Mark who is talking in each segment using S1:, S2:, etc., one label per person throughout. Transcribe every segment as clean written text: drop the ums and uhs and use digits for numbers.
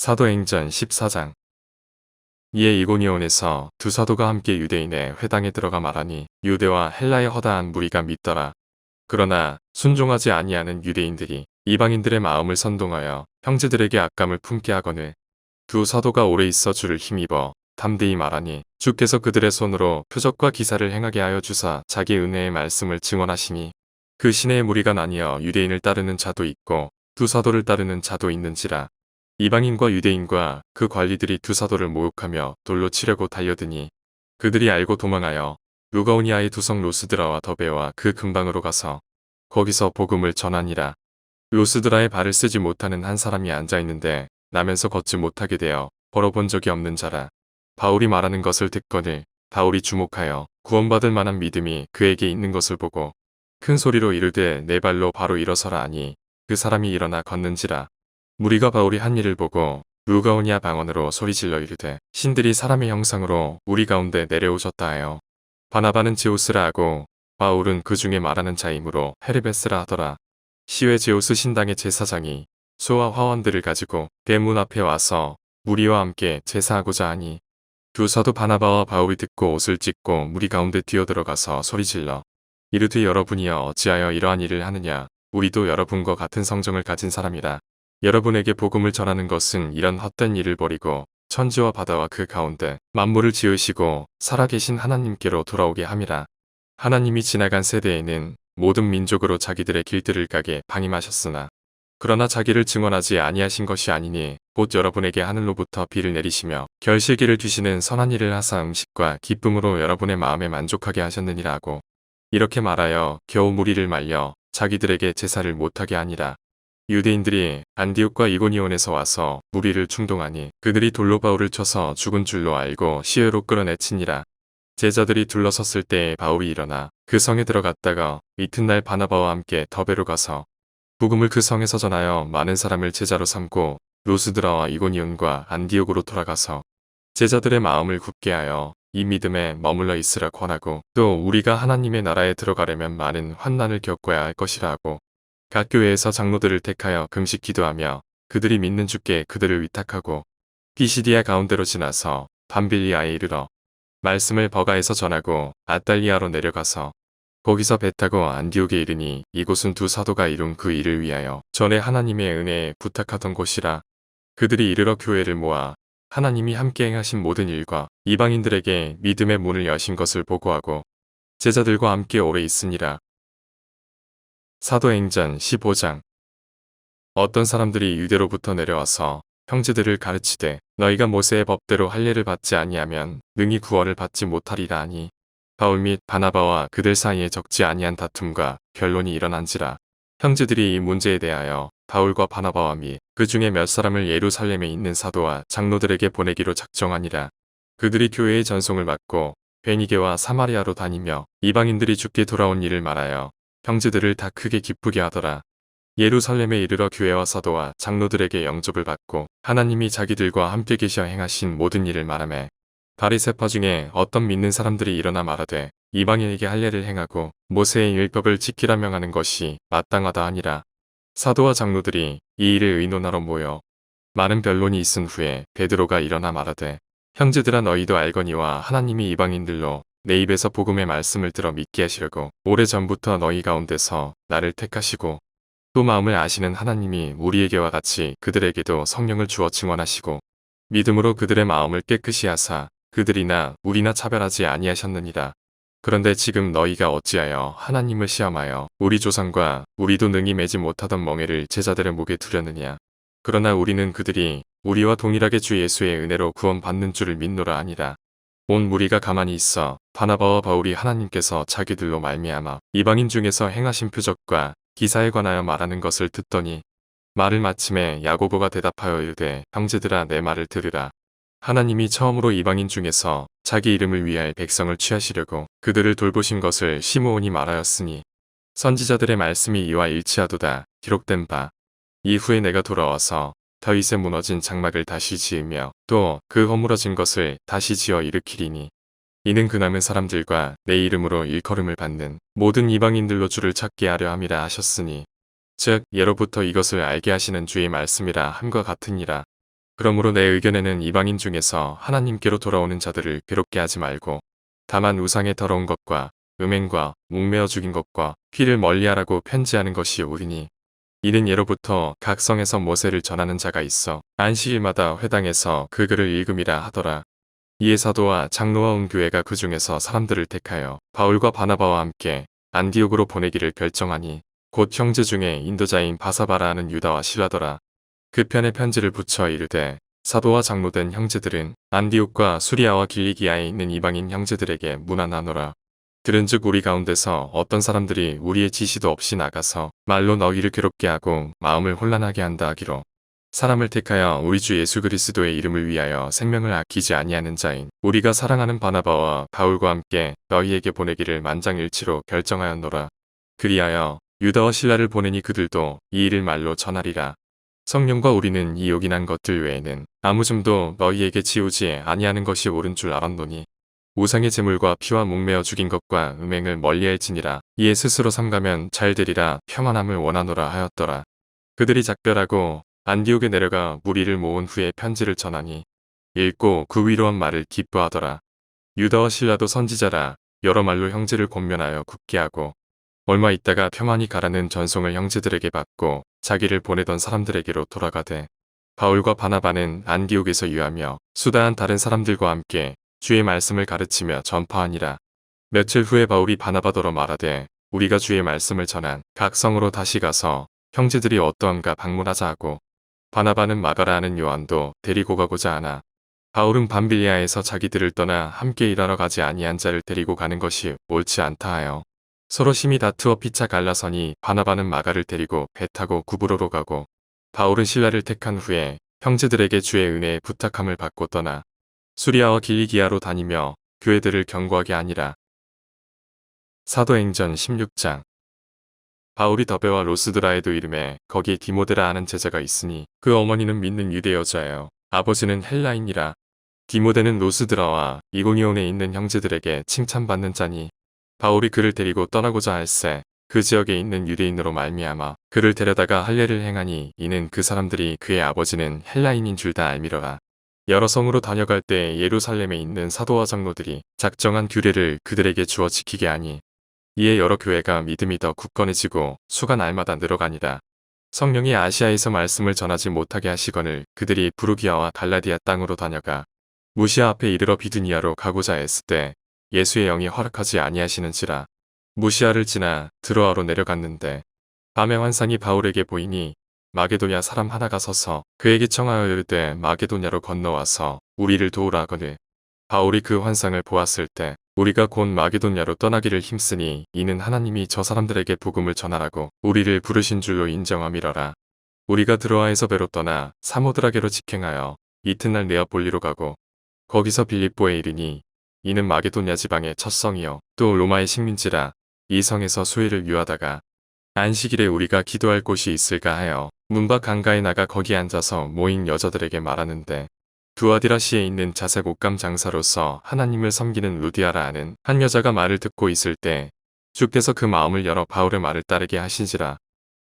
S1: 사도행전 14장. 이에 이고니온에서 두 사도가 함께 유대인의 회당에 들어가 말하니 유대와 헬라의 허다한 무리가 믿더라. 그러나 순종하지 아니하는 유대인들이 이방인들의 마음을 선동하여 형제들에게 악감을 품게 하거늘 두 사도가 오래 있어 주를 힘입어 담대히 말하니 주께서 그들의 손으로 표적과 기사를 행하게 하여 주사 자기 은혜의 말씀을 증언하시니 그 시내의 무리가 나뉘어 유대인을 따르는 자도 있고 두 사도를 따르는 자도 있는지라. 이방인과 유대인과 그 관리들이 두 사도를 모욕하며 돌로 치려고 달려드니 그들이 알고 도망하여 루가오니아의 두성 로스드라와 더베와 그 근방으로 가서 거기서 복음을 전하니라. 로스드라에 발을 쓰지 못하는 한 사람이 앉아있는데 나면서 걷지 못하게 되어 걸어본 적이 없는 자라. 바울이 말하는 것을 듣거늘 바울이 주목하여 구원받을 만한 믿음이 그에게 있는 것을 보고 큰 소리로 이르되 내 발로 바로 일어서라 하니 그 사람이 일어나 걷는지라. 무리가 바울이 한 일을 보고 루가오니아 방언으로 소리질러 이르되 신들이 사람의 형상으로 우리 가운데 내려오셨다 하여 바나바는 제우스라 하고 바울은 그 중에 말하는 자이므로 헤르베스라 하더라. 시외 제우스 신당의 제사장이 소와 화원들을 가지고 대문 앞에 와서 무리와 함께 제사하고자 하니 두 사도 바나바와 바울이 듣고 옷을 찢고 무리 가운데 뛰어들어가서 소리질러 이르되 여러분이여 어찌하여 이러한 일을 하느냐. 우리도 여러분과 같은 성정을 가진 사람이라. 여러분에게 복음을 전하는 것은 이런 헛된 일을 버리고 천지와 바다와 그 가운데 만물을 지으시고 살아계신 하나님께로 돌아오게 함이라. 하나님이 지나간 세대에는 모든 민족으로 자기들의 길들을 가게 방임하셨으나 그러나 자기를 증언하지 아니하신 것이 아니니 곧 여러분에게 하늘로부터 비를 내리시며 결실기를 주시는 선한 일을 하사 음식과 기쁨으로 여러분의 마음에 만족하게 하셨느니라 하고 이렇게 말하여 겨우 무리를 말려 자기들에게 제사를 못하게 하니라. 유대인들이 안디옥과 이고니온에서 와서 무리를 충동하니 그들이 돌로 바울을 쳐서 죽은 줄로 알고 시외로 끌어내치니라. 제자들이 둘러섰을 때에 바울이 일어나 그 성에 들어갔다가 이튿날 바나바와 함께 더베로 가서 복음을 그 성에서 전하여 많은 사람을 제자로 삼고 로스드라와 이고니온과 안디옥으로 돌아가서 제자들의 마음을 굳게 하여 이 믿음에 머물러 있으라 권하고 또 우리가 하나님의 나라에 들어가려면 많은 환난을 겪어야 할 것이라 하고 각 교회에서 장로들을 택하여 금식 기도하며 그들이 믿는 주께 그들을 위탁하고 피시디아 가운데로 지나서 밤빌리아에 이르러 말씀을 버가에서 전하고 아달리아로 내려가서 거기서 배 타고 안디옥에 이르니 이곳은 두 사도가 이룬 그 일을 위하여 전에 하나님의 은혜에 부탁하던 곳이라. 그들이 이르러 교회를 모아 하나님이 함께 행하신 모든 일과 이방인들에게 믿음의 문을 여신 것을 보고하고 제자들과 함께 오래 있으니라. 사도행전 15장. 어떤 사람들이 유대로부터 내려와서 형제들을 가르치되 너희가 모세의 법대로 할례를 받지 아니하면 능히 구원을 받지 못하리라 하니 바울 및 바나바와 그들 사이에 적지 아니한 다툼과 변론이 일어난지라. 형제들이 이 문제에 대하여 바울과 바나바와 및 그 중에 몇 사람을 예루살렘에 있는 사도와 장로들에게 보내기로 작정하니라. 그들이 교회의 전송을 맡고 베니게와 사마리아로 다니며 이방인들이 죽게 돌아온 일을 말하여 형제들을 다 크게 기쁘게 하더라. 예루살렘에 이르러 교회와 사도와 장로들에게 영접을 받고 하나님이 자기들과 함께 계셔 행하신 모든 일을 말하매 바리새파 중에 어떤 믿는 사람들이 일어나 말하되 이방인에게 할례를 행하고 모세의 율법을 지키라 명하는 것이 마땅하다 하니라. 사도와 장로들이 이 일을 의논하러 모여 많은 변론이 있은 후에 베드로가 일어나 말하되 형제들아 너희도 알거니와 하나님이 이방인들로 내 입에서 복음의 말씀을 들어 믿게 하시려고 오래전부터 너희 가운데서 나를 택하시고 또 마음을 아시는 하나님이 우리에게와 같이 그들에게도 성령을 주어 증언하시고 믿음으로 그들의 마음을 깨끗이 하사 그들이나 우리나 차별하지 아니하셨느니라. 그런데 지금 너희가 어찌하여 하나님을 시험하여 우리 조상과 우리도 능히 매지 못하던 멍에를 제자들의 목에 두려느냐. 그러나 우리는 그들이 우리와 동일하게 주 예수의 은혜로 구원받는 줄을 믿노라 하니라. 온 무리가 가만히 있어 바나바와 바울이 하나님께서 자기들로 말미암아 이방인 중에서 행하신 표적과 기사에 관하여 말하는 것을 듣더니 말을 마침에 야고보가 대답하여 이르되 형제들아 내 말을 들으라. 하나님이 처음으로 이방인 중에서 자기 이름을 위하여 백성을 취하시려고 그들을 돌보신 것을 시므온이 말하였으니 선지자들의 말씀이 이와 일치하도다. 기록된 바 이후에 내가 돌아와서 다윗의 무너진 장막을 다시 지으며 또 그 허물어진 것을 다시 지어 일으키리니 이는 그 남은 사람들과 내 이름으로 일컬음을 받는 모든 이방인들로 주를 찾게 하려 함이라 하셨으니 즉 예로부터 이것을 알게 하시는 주의 말씀이라 함과 같으니라. 그러므로 내 의견에는 이방인 중에서 하나님께로 돌아오는 자들을 괴롭게 하지 말고 다만 우상의 더러운 것과 음행과 목매어 죽인 것과 피를 멀리하라고 편지하는 것이 옳으니 이는 예로부터 각 성에서 모세를 전하는 자가 있어 안식일마다 회당에서 그 글을 읽음이라 하더라. 이에 사도와 장로와 온 교회가 그 중에서 사람들을 택하여 바울과 바나바와 함께 안디옥으로 보내기를 결정하니 곧 형제 중에 인도자인 바사바라 하는 유다와 실라더라. 그 편에 편지를 붙여 이르되 사도와 장로된 형제들은 안디옥과 수리아와 길리기아에 있는 이방인 형제들에게 문안하노라. 들은즉 우리 가운데서 어떤 사람들이 우리의 지시도 없이 나가서 말로 너희를 괴롭게 하고 마음을 혼란하게 한다 하기로 사람을 택하여 우리 주 예수 그리스도의 이름을 위하여 생명을 아끼지 아니하는 자인 우리가 사랑하는 바나바와 바울과 함께 너희에게 보내기를 만장일치로 결정하였노라. 그리하여 유다와 실라를 보내니 그들도 이 일을 말로 전하리라. 성령과 우리는 이 요긴한 것들 외에는 아무 점도 너희에게 지우지 아니하는 것이 옳은 줄 알았노니 우상의 제물과 피와 목매어 죽인 것과 음행을 멀리할지니라. 이에 스스로 삼가면 잘 되리라 평안함을 원하노라 하였더라. 그들이 작별하고 안디옥에 내려가 무리를 모은 후에 편지를 전하니 읽고 그 위로한 말을 기뻐하더라. 유다와 실라도 선지자라 여러 말로 형제를 권면하여 굳게 하고 얼마 있다가 평안히 가라는 전송을 형제들에게 받고 자기를 보내던 사람들에게로 돌아가되 바울과 바나바는 안디옥에서 유하며 수다한 다른 사람들과 함께 주의 말씀을 가르치며 전파하니라. 며칠 후에 바울이 바나바더러 말하되 우리가 주의 말씀을 전한 각 성으로 다시 가서 형제들이 어떠한가 방문하자 하고 바나바는 마가라 하는 요한도 데리고 가고자 하나 바울은 밤빌리아에서 자기들을 떠나 함께 일하러 가지 아니한 자를 데리고 가는 것이 옳지 않다 하여 서로 심히 다투어 피차 갈라서니 바나바는 마가를 데리고 배 타고 구브로로 가고 바울은 실라를 택한 후에 형제들에게 주의 은혜에 부탁함을 받고 떠나 수리아와 길리기아로 다니며 교회들을 경고하게 하니라. 사도행전 16장. 바울이 더베와 로스드라에도 이름에 거기에 디모데라 하는 제자가 있으니 그 어머니는 믿는 유대 여자예요. 아버지는 헬라인이라. 디모데는 로스드라와 이고니온에 있는 형제들에게 칭찬받는 자니 바울이 그를 데리고 떠나고자 할새 그 지역에 있는 유대인으로 말미암아 그를 데려다가 할례를 행하니 이는 그 사람들이 그의 아버지는 헬라인인 줄 다 알미러라. 여러 성으로 다녀갈 때 예루살렘에 있는 사도와 장로들이 작정한 규례를 그들에게 주어 지키게 하니 이에 여러 교회가 믿음이 더 굳건해지고 수가 날마다 늘어가니라. 성령이 아시아에서 말씀을 전하지 못하게 하시거늘 그들이 부르기아와 갈라디아 땅으로 다녀가 무시아 앞에 이르러 비두니아로 가고자 했을 때 예수의 영이 허락하지 아니하시는지라. 무시아를 지나 드로아로 내려갔는데 밤의 환상이 바울에게 보이니 마게도냐 사람 하나가 서서 그에게 청하여 이르되 마게도냐로 건너와서 우리를 도우라 하거늘 바울이 그 환상을 보았을 때 우리가 곧 마게도냐로 떠나기를 힘쓰니 이는 하나님이 저 사람들에게 복음을 전하라고 우리를 부르신 줄로 인정함이러라. 우리가 드로아에서 배로 떠나 사모드라게로 직행하여 이튿날 네아폴리로 가고 거기서 빌립보에 이르니 이는 마게도냐 지방의 첫 성이요 또 로마의 식민지라. 이 성에서 수일을 유하다가 안식일에 우리가 기도할 곳이 있을까 하여 문밖 강가에 나가 거기 앉아서 모인 여자들에게 말하는데 두아디라시에 있는 자색 옷감 장사로서 하나님을 섬기는 루디아라 하는 한 여자가 말을 듣고 있을 때 주께서 그 마음을 열어 바울의 말을 따르게 하신지라.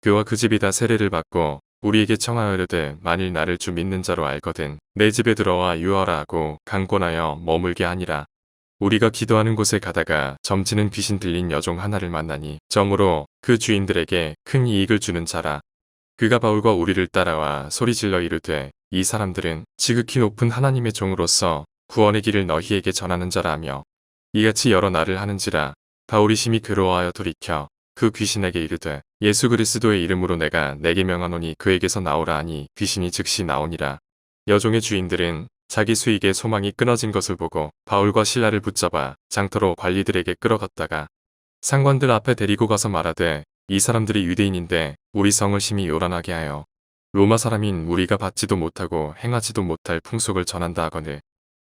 S1: 그와 그 집이 다 세례를 받고 우리에게 청하여 이르되 만일 나를 주 믿는 자로 알거든 내 집에 들어와 유하라 하고 강권하여 머물게 하니라. 우리가 기도하는 곳에 가다가 점치는 귀신 들린 여종 하나를 만나니 점으로 그 주인들에게 큰 이익을 주는 자라. 그가 바울과 우리를 따라와 소리질러 이르되 이 사람들은 지극히 높은 하나님의 종으로서 구원의 길을 너희에게 전하는 자라며 이같이 여러 날을 하는지라. 바울이 심히 괴로워하여 돌이켜 그 귀신에게 이르되 예수 그리스도의 이름으로 내게 명하노니 그에게서 나오라 하니 귀신이 즉시 나오니라. 여종의 주인들은 자기 수익의 소망이 끊어진 것을 보고 바울과 실라를 붙잡아 장터로 관리들에게 끌어갔다가 상관들 앞에 데리고 가서 말하되 이 사람들이 유대인인데 우리 성을 심히 요란하게 하여 로마 사람인 우리가 받지도 못하고 행하지도 못할 풍속을 전한다 하거늘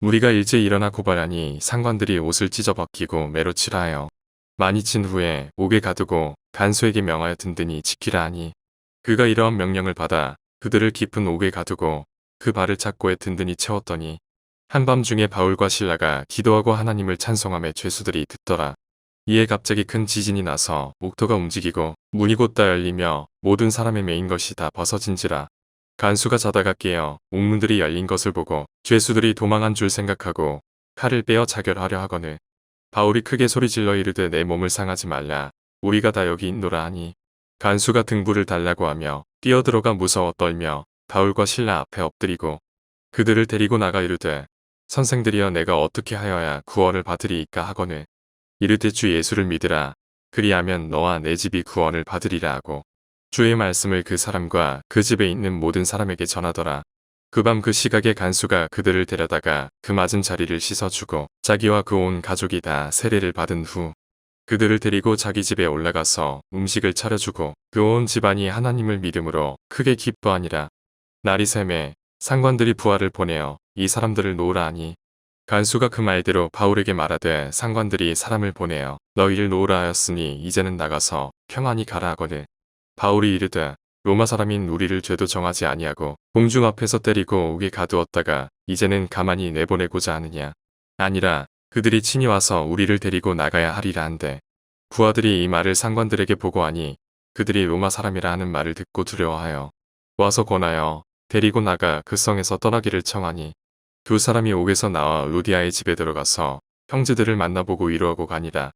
S1: 우리가 일제 일어나 고발하니 상관들이 옷을 찢어 벗기고 매로 치라 하여 많이 친 후에 옥에 가두고 간수에게 명하여 든든히 지키라 하니 그가 이러한 명령을 받아 그들을 깊은 옥에 가두고 그 발을 착고에 든든히 채웠더니 한밤중에 바울과 실라가 기도하고 하나님을 찬송함에 죄수들이 듣더라. 이에 갑자기 큰 지진이 나서 옥토가 움직이고 문이 곧다 열리며 모든 사람의 매인 것이 다 벗어진지라. 간수가 자다가 깨어 옥문들이 열린 것을 보고 죄수들이 도망한 줄 생각하고 칼을 빼어 자결하려 하거늘 바울이 크게 소리질러 이르되 내 몸을 상하지 말라. 우리가 다 여기 있노라 하니 간수가 등불을 달라고 하며 뛰어들어가 무서워 떨며 바울과 신라 앞에 엎드리고 그들을 데리고 나가 이르되 선생들이여 내가 어떻게 하여야 구원을 받으리이까 하거늘 이르되 주 예수를 믿으라. 그리하면 너와 내 집이 구원을 받으리라 하고 주의 말씀을 그 사람과 그 집에 있는 모든 사람에게 전하더라. 그 밤 그 시각에 간수가 그들을 데려다가 그 맞은 자리를 씻어주고 자기와 그 온 가족이 다 세례를 받은 후 그들을 데리고 자기 집에 올라가서 음식을 차려주고 그 온 집안이 하나님을 믿음으로 크게 기뻐하니라. 날이 새매 상관들이 부하를 보내어 이 사람들을 놓으라 하니 간수가 그 말대로 바울에게 말하되 상관들이 사람을 보내어 너희를 놓으라 하였으니 이제는 나가서 평안히 가라 하거늘 바울이 이르되 로마 사람인 우리를 죄도 정하지 아니하고 공중 앞에서 때리고 옥에 가두었다가 이제는 가만히 내보내고자 하느냐. 아니라 그들이 친히 와서 우리를 데리고 나가야 하리라 한데 부하들이 이 말을 상관들에게 보고하니 그들이 로마 사람이라 하는 말을 듣고 두려워하여 와서 권하여 데리고 나가 그 성에서 떠나기를 청하니 두 사람이 옥에서 나와 루디아의 집에 들어가서 형제들을 만나보고 위로하고 가니라.